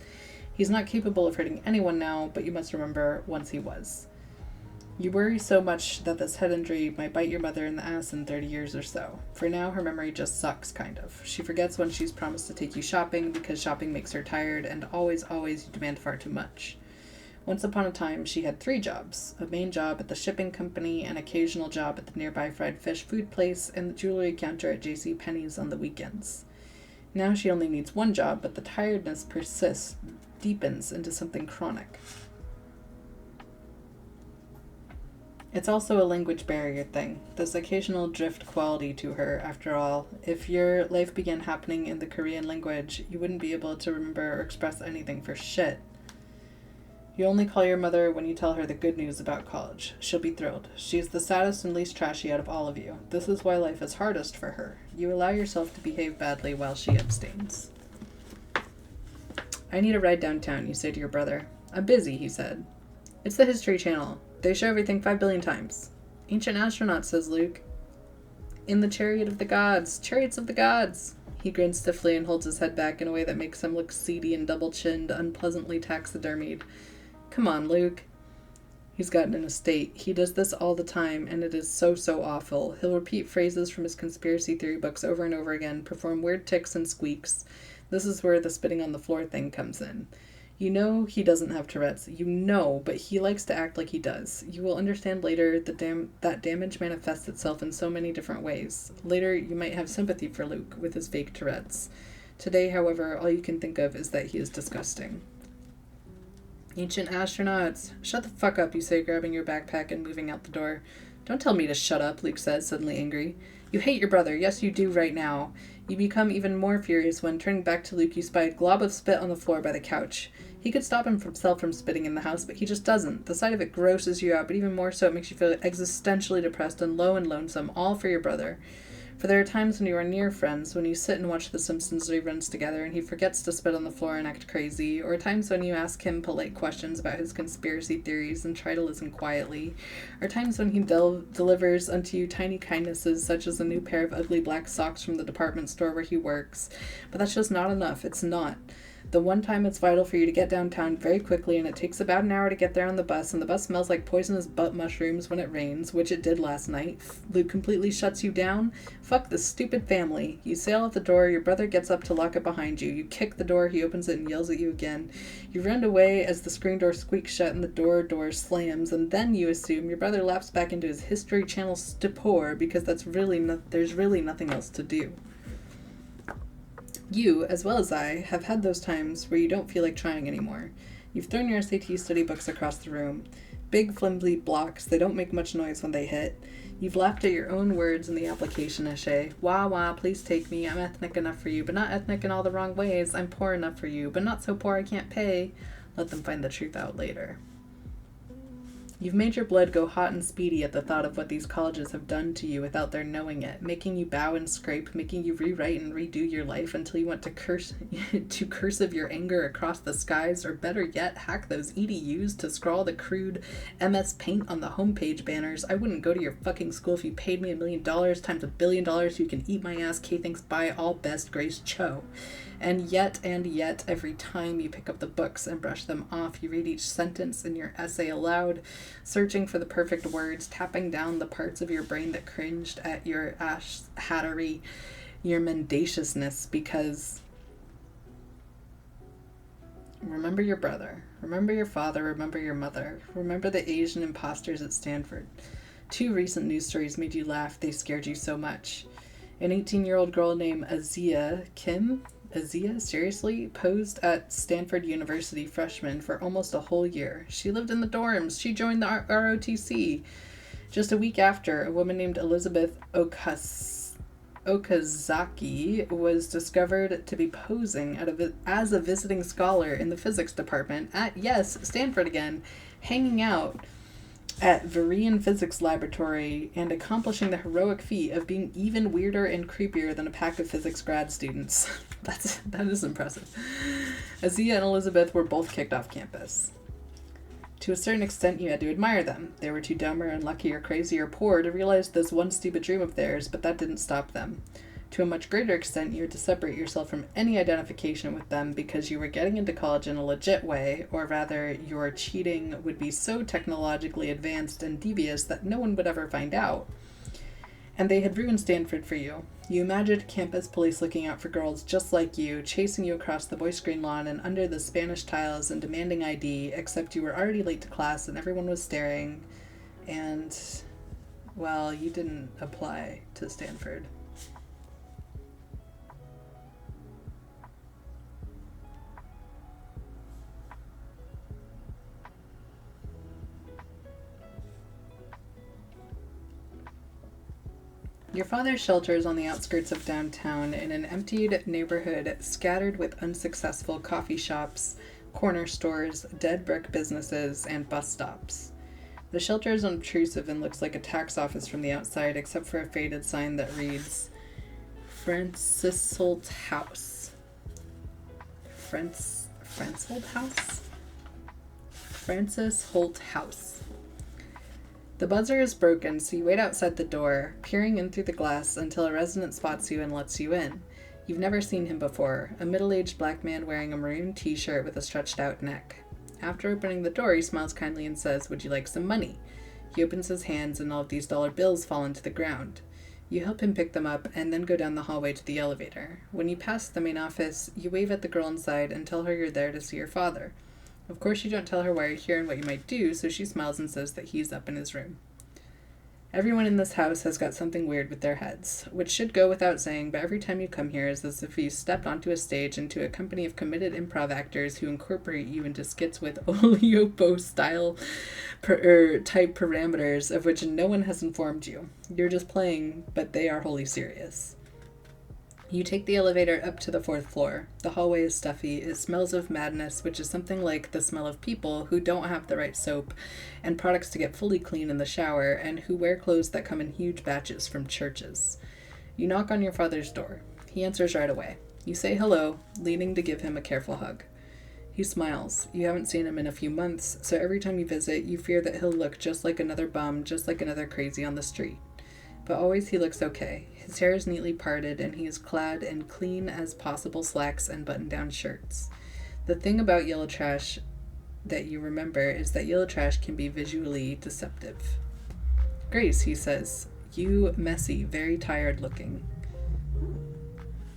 He's not capable of hurting anyone now, but you must remember once he was. You worry so much that this head injury might bite your mother in the ass in 30 years or so. For now, her memory just sucks, kind of. She forgets when she's promised to take you shopping because shopping makes her tired, and always you demand far too much. Once upon a time, she had 3 jobs. A main job at the shipping company, an occasional job at the nearby fried fish food place, and the jewelry counter at J.C. Penney's on the weekends. Now she only needs 1 job, but the tiredness persists, deepens into something chronic. It's also a language barrier thing, this occasional drift quality to her, after all. If your life began happening in the Korean language, you wouldn't be able to remember or express anything for shit. You only call your mother when you tell her the good news about college. She'll be thrilled. She's the saddest and least trashy out of all of you. This is why life is hardest for her. You allow yourself to behave badly while she abstains. I need a ride downtown, you say to your brother. I'm busy, he said. It's the History Channel. They show everything 5 billion times. Ancient astronauts, says Luke. In the chariot of the gods. Chariots of the gods. He grins stiffly and holds his head back in a way that makes him look seedy and double-chinned, unpleasantly taxidermied. Come on, Luke. He's gotten in a state. He does this all the time, and it is so awful. He'll repeat phrases from his conspiracy theory books over and over again, perform weird ticks and squeaks. This is where the spitting on the floor thing comes in. You know he doesn't have Tourette's. You know, but he likes to act like he does. You will understand later that damage manifests itself in so many different ways. Later, you might have sympathy for Luke with his fake Tourette's. Today, however, all you can think of is that he is disgusting. Ancient astronauts. Shut the fuck up, you say, grabbing your backpack and moving out the door. Don't tell me to shut up, Luke says, suddenly angry. You hate your brother. Yes, you do right now. You become even more furious when, turning back to Luke, you spy a glob of spit on the floor by the couch. He could stop himself from spitting in the house, but he just doesn't. The sight of it grosses you out, but even more so it makes you feel existentially depressed and low and lonesome, all for your brother. For there are times when you are near friends, when you sit and watch The Simpsons reruns together and he forgets to spit on the floor and act crazy, or times when you ask him polite questions about his conspiracy theories and try to listen quietly, or times when he delivers unto you tiny kindnesses such as a new pair of ugly black socks from the department store where he works. But that's just not enough. It's not. The one time it's vital for you to get downtown very quickly, and it takes about an hour to get there on the bus, and the bus smells like poisonous butt mushrooms when it rains, which it did last night. Luke completely shuts you down. Fuck this stupid family. You sail out the door, your brother gets up to lock it behind you. You kick the door, he opens it and yells at you again. You run away as the screen door squeaks shut and the door slams, and then you assume your brother laps back into his History Channel stupor because there's really nothing else to do. You, as well as I, have had those times where you don't feel like trying anymore. You've thrown your SAT study books across the room. Big, flimsy blocks, they don't make much noise when they hit. You've laughed at your own words in the application essay. Wah wah, please take me. I'm ethnic enough for you, but not ethnic in all the wrong ways. I'm poor enough for you, but not so poor I can't pay. Let them find the truth out later. You've made your blood go hot and speedy at the thought of what these colleges have done to you without their knowing it, making you bow and scrape, making you rewrite and redo your life until you want to cursive your anger across the skies, or better yet, hack those EDUs to scrawl the crude MS Paint on the homepage banners. I wouldn't go to your fucking school if you paid me $1 million times $1 billion so you can eat my ass, K thanks bye, all best, Grace Cho. And yet, every time you pick up the books and brush them off, you read each sentence in your essay aloud, searching for the perfect words, tapping down the parts of your brain that cringed at your ash-hattery, your mendaciousness, because remember your brother, remember your father, remember your mother, remember the Asian imposters at Stanford. 2 recent news stories made you laugh, they scared you so much. An 18-year-old girl named Azia seriously posed at Stanford University freshman for almost a whole year. She lived in the dorms. She joined the ROTC. Just a week after, a woman named Elizabeth Okazaki was discovered to be posing as a visiting scholar in the physics department at, yes, Stanford again, hanging out at Viridian Physics Laboratory and accomplishing the heroic feat of being even weirder and creepier than a pack of physics grad students. That is impressive. Azia and Elizabeth were both kicked off campus. To a certain extent, you had to admire them. They were too dumb or unlucky or crazy or poor to realize this one stupid dream of theirs, but that didn't stop them. To a much greater extent, you had to separate yourself from any identification with them because you were getting into college in a legit way, or rather, your cheating would be so technologically advanced and devious that no one would ever find out. And they had ruined Stanford for you. You imagined campus police looking out for girls just like you, chasing you across the voice green lawn and under the Spanish tiles and demanding ID, except you were already late to class and everyone was staring. And, well, you didn't apply to Stanford. Your father shelters on the outskirts of downtown in an emptied neighborhood scattered with unsuccessful coffee shops, corner stores, dead brick businesses, and bus stops. The shelter is unobtrusive and looks like a tax office from the outside, except for a faded sign that reads, Francis Holt House. Francis Holt House. The buzzer is broken, so you wait outside the door, peering in through the glass until a resident spots you and lets you in. You've never seen him before, a middle-aged black man wearing a maroon t-shirt with a stretched-out neck. After opening the door, he smiles kindly and says, "Would you like some money?" He opens his hands and all of these dollar bills fall into the ground. You help him pick them up and then go down the hallway to the elevator. When you pass the main office, you wave at the girl inside and tell her you're there to see your father. Of course, you don't tell her why you're here and what you might do, so she smiles and says that he's up in his room. Everyone in this house has got something weird with their heads, which should go without saying, but every time you come here is as if you stepped onto a stage into a company of committed improv actors who incorporate you into skits with Oliopo-style type parameters of which no one has informed you. You're just playing, but they are wholly serious. You take the elevator up to the 4th floor. The hallway is stuffy. It smells of madness, which is something like the smell of people who don't have the right soap and products to get fully clean in the shower and who wear clothes that come in huge batches from churches. You knock on your father's door. He answers right away. You say hello, leaning to give him a careful hug. He smiles. You haven't seen him in a few months, so every time you visit, you fear that he'll look just like another bum, just like another crazy on the street. But always he looks okay. His hair is neatly parted, and he is clad in clean as possible slacks and button-down shirts. The thing about yellow trash that you remember is that yellow trash can be visually deceptive. "Grace," he says, "you messy, very tired looking."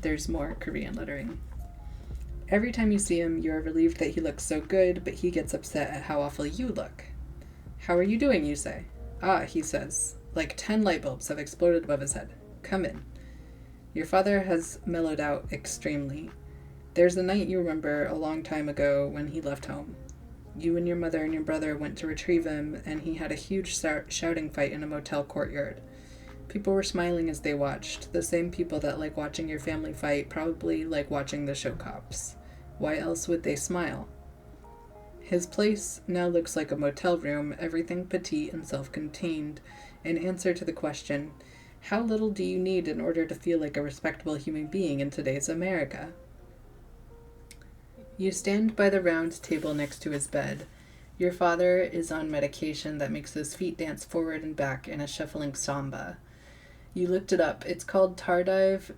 There's more Korean lettering. Every time you see him, you are relieved that he looks so good, but he gets upset at how awful you look. "How are you doing?" you say. "Ah," he says. Like 10 light bulbs have exploded above his head. "Come in." Your father has mellowed out extremely. There's a night you remember a long time ago when he left home. You and your mother and your brother went to retrieve him, and he had a huge shouting fight in a motel courtyard. People were smiling as they watched, the same people that like watching your family fight probably like watching the show Cops. Why else would they smile? His place now looks like a motel room, everything petite and self-contained. In answer to the question, how little do you need in order to feel like a respectable human being in today's America? You stand by the round table next to his bed. Your father is on medication that makes his feet dance forward and back in a shuffling samba. You looked it up. It's called tardive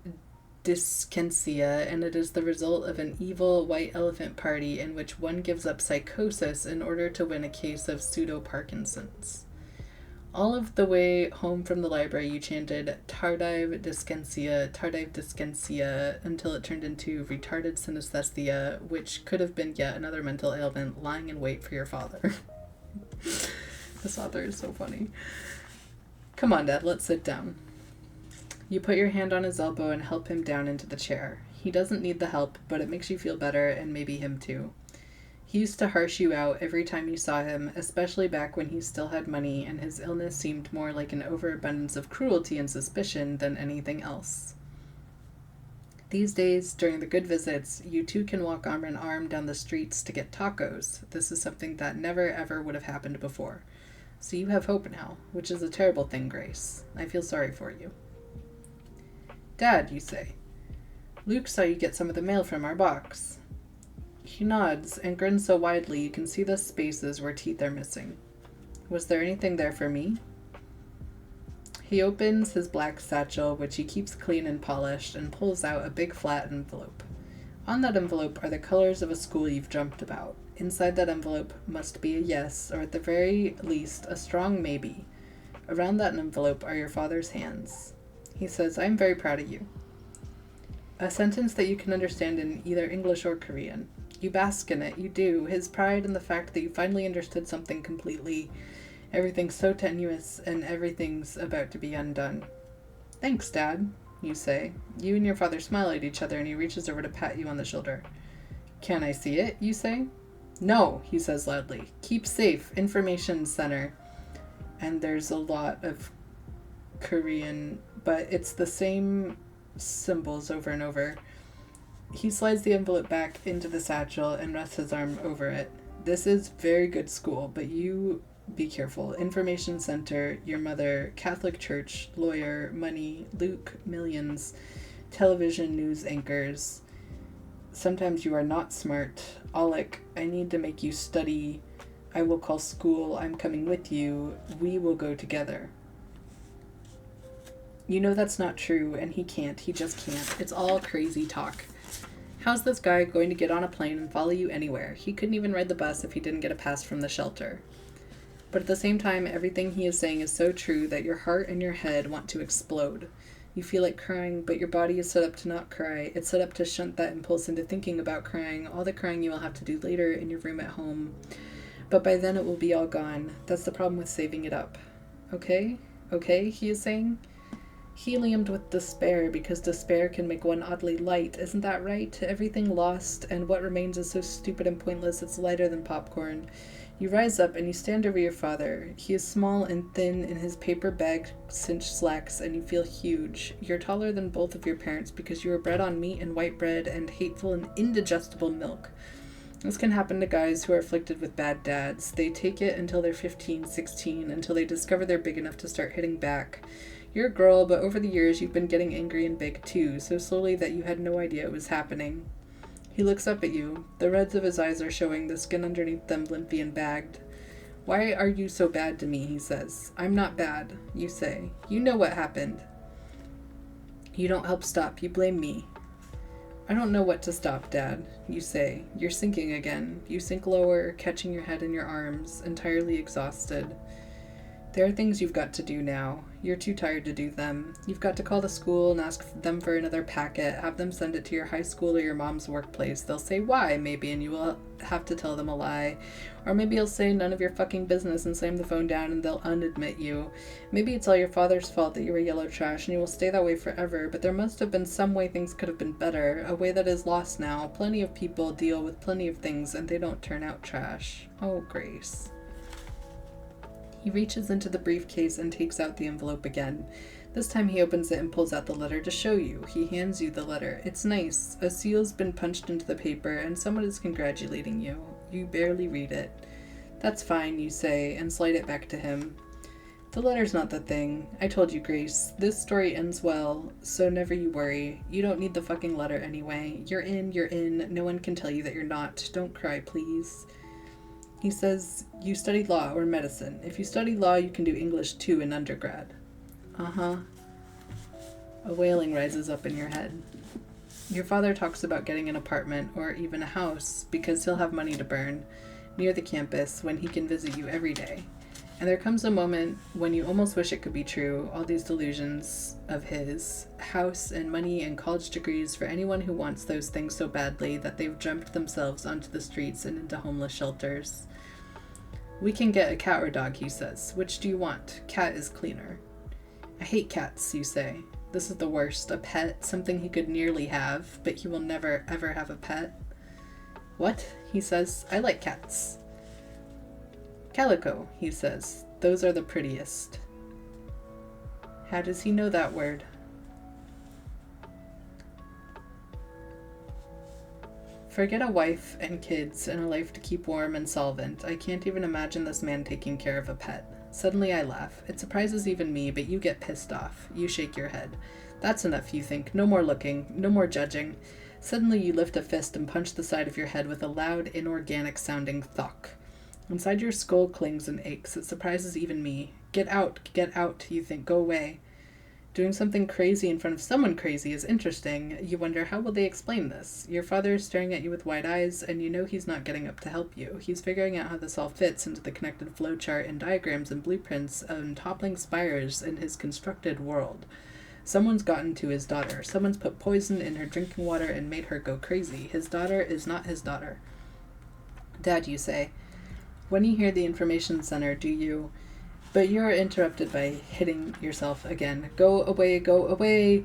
dyskinesia, and it is the result of an evil white elephant party in which one gives up psychosis in order to win a case of pseudo-Parkinson's. All of the way home from the library, you chanted tardive dyskinesia, until it turned into retarded synesthesia, which could have been yet another mental ailment lying in wait for your father. This author is so funny. "Come on, Dad, let's sit down." You put your hand on his elbow and help him down into the chair. He doesn't need the help, but it makes you feel better, and maybe him too. He used to harsh you out every time you saw him, especially back when he still had money and his illness seemed more like an overabundance of cruelty and suspicion than anything else. These days, during the good visits, you two can walk arm in arm down the streets to get tacos. This is something that never ever would have happened before. So you have hope now, which is a terrible thing, Grace. I feel sorry for you. "Dad," you say, "Luke saw you get some of the mail from our box." He nods and grins so widely you can see the spaces where teeth are missing. "Was there anything there for me?" He opens his black satchel, which he keeps clean and polished, and pulls out a big flat envelope. On that envelope are the colors of a school you've dreamt about. Inside that envelope must be a yes, or at the very least, a strong maybe. Around that envelope are your father's hands. He says, "I'm very proud of you." A sentence that you can understand in either English or Korean. You bask in it, you do. His pride in the fact that you finally understood something completely. Everything's so tenuous, and everything's about to be undone. "Thanks, Dad," you say. You and your father smile at each other, and he reaches over to pat you on the shoulder. "Can I see it?" you say. "No," he says loudly. "Keep safe. Information center." And there's a lot of Korean, but it's the same symbols over and over. He slides the envelope back into the satchel and rests his arm over it. "This is very good school, but you be careful. Information center, your mother, Catholic church, lawyer, money, Luke, millions, television news anchors. Sometimes you are not smart. Alec, I need to make you study. I will call school. I'm coming with you. We will go together." You know that's not true, and he can't. He just can't. It's all crazy talk. How's this guy going to get on a plane and follow you anywhere? He couldn't even ride the bus if he didn't get a pass from the shelter. But at the same time, everything he is saying is so true that your heart and your head want to explode. You feel like crying, but your body is set up to not cry. It's set up to shunt that impulse into thinking about crying, all the crying you will have to do later in your room at home. But by then it will be all gone. That's the problem with saving it up. Okay, he is saying. Heliumed with despair, because despair can make one oddly light. Isn't that right? Everything lost, and what remains is so stupid and pointless it's lighter than popcorn. You rise up and you stand over your father. He is small and thin in his paper bag cinched slacks, and you feel huge. You're taller than both of your parents because you were bred on meat and white bread and hateful and indigestible milk. This can happen to guys who are afflicted with bad dads. They take it until they're 15, 16, until they discover they're big enough to start hitting back. You're a girl, but over the years you've been getting angry and big too, so slowly that you had no idea it was happening. He looks up at you. The reds of his eyes are showing, the skin underneath them limpy and bagged. "Why are you so bad to me?" he says. "I'm not bad," you say. "You know what happened. You don't help stop. You blame me." "I don't know what to stop, Dad," you say. You're sinking again. You sink lower, catching your head in your arms, entirely exhausted. There are things you've got to do now. You're too tired to do them. You've got to call the school and ask them for another packet, have them send it to your high school or your mom's workplace. They'll say why, maybe, and you will have to tell them a lie. Or maybe you'll say none of your fucking business and slam the phone down and they'll unadmit you. Maybe it's all your father's fault that you were yellow trash and you will stay that way forever, but there must have been some way things could have been better, a way that is lost now. Plenty of people deal with plenty of things and they don't turn out trash. Oh, Grace. He reaches into the briefcase and takes out the envelope again. This time he opens it and pulls out the letter to show you. He hands you the letter. It's nice. A seal's been punched into the paper and someone is congratulating you. You barely read it. "That's fine," you say, and slide it back to him. "The letter's not the thing. I told you, Grace. This story ends well, so never you worry. You don't need the fucking letter anyway. You're in. No one can tell you that you're not. Don't cry, please." He says, "You study law or medicine. If you study law, you can do English too in undergrad." Uh-huh. A wailing rises up in your head. Your father talks about getting an apartment or even a house because he'll have money to burn near the campus when he can visit you every day. And there comes a moment when you almost wish it could be true, all these delusions of his. House and money and college degrees for anyone who wants those things so badly that they've jumped themselves onto the streets and into homeless shelters. "We can get a cat or a dog," he says. "Which do you want? Cat is cleaner." "I hate cats," you say. This is the worst. A pet, something he could nearly have, but he will never, ever have a pet. "What?" he says. "I like cats." "Calico," he says. "Those are the prettiest." How does he know that word? Forget a wife and kids and a life to keep warm and solvent. I can't even imagine this man taking care of a pet. Suddenly I laugh. It surprises even me, but you get pissed off. You shake your head. That's enough, you think. No more looking. No more judging. Suddenly you lift a fist and punch the side of your head with a loud, inorganic-sounding thunk. Inside your skull clings and aches. It surprises even me. get out, you think, go away. Doing something crazy in front of someone crazy is interesting. You wonder, how will they explain this? Your father is staring at you with wide eyes, and you know he's not getting up to help you. He's figuring out how this all fits into the connected flowchart and diagrams and blueprints and toppling spires in his constructed world. Someone's gotten to his daughter. Someone's put poison in her drinking water and made her go crazy. His daughter is not his daughter. Dad, you say. When you hear the information center, do you... But you're interrupted by hitting yourself again. Go away, go away!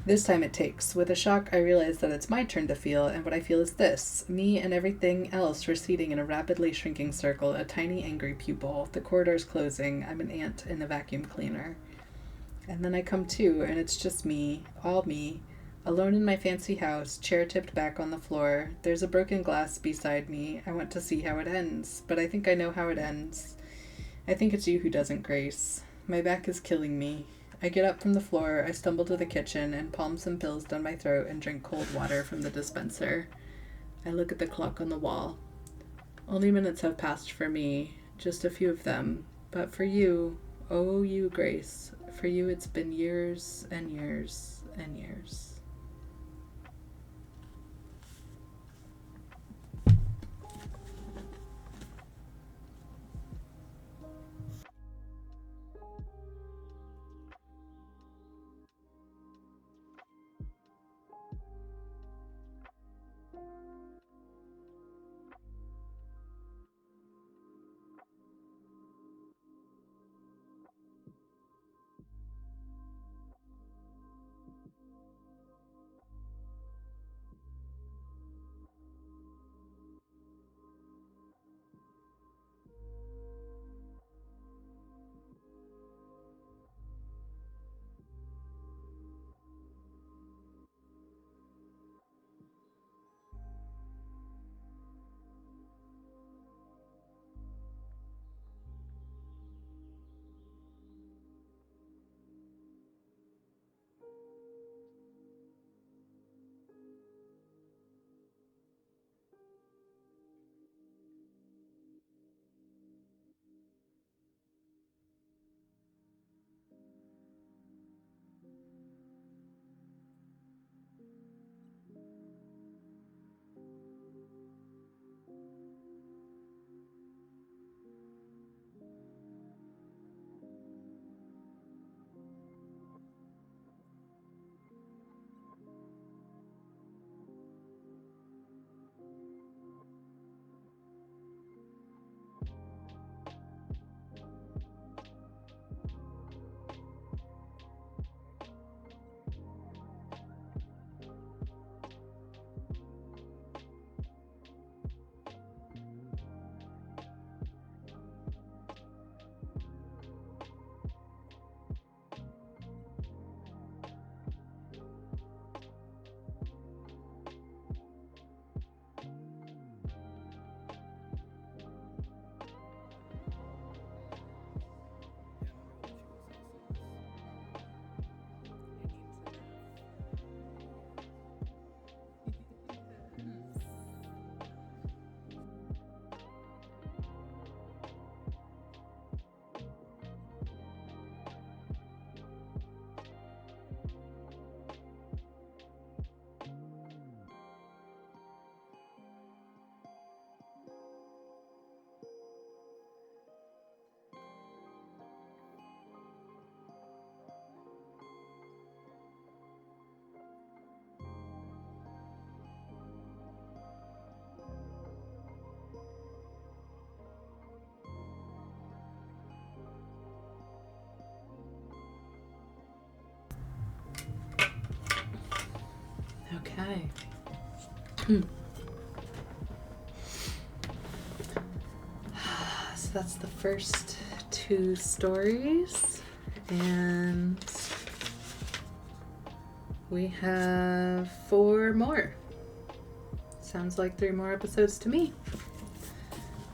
This time it takes. With a shock, I realize that it's my turn to feel, and what I feel is this. Me and everything else receding in a rapidly shrinking circle, a tiny angry pupil. The corridor's closing. I'm an ant in a vacuum cleaner. And then I come to, and it's just me, all me, alone in my fancy house, chair tipped back on the floor. There's a broken glass beside me. I want to see how it ends, but I think I know how it ends. I think it's you who doesn't, Grace. My back is killing me. I get up from the floor, I stumble to the kitchen, and palm some pills down my throat and drink cold water from the dispenser. I look at the clock on the wall. Only minutes have passed for me, just a few of them. But for you, oh you, Grace, for you it's been years and years and years. Okay. So that's the first 2 stories, and we have 4 more. Sounds like 3 more episodes to me.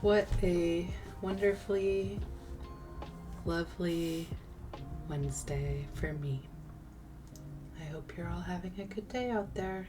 What a wonderfully lovely Wednesday for me. I hope you're all having a good day out there.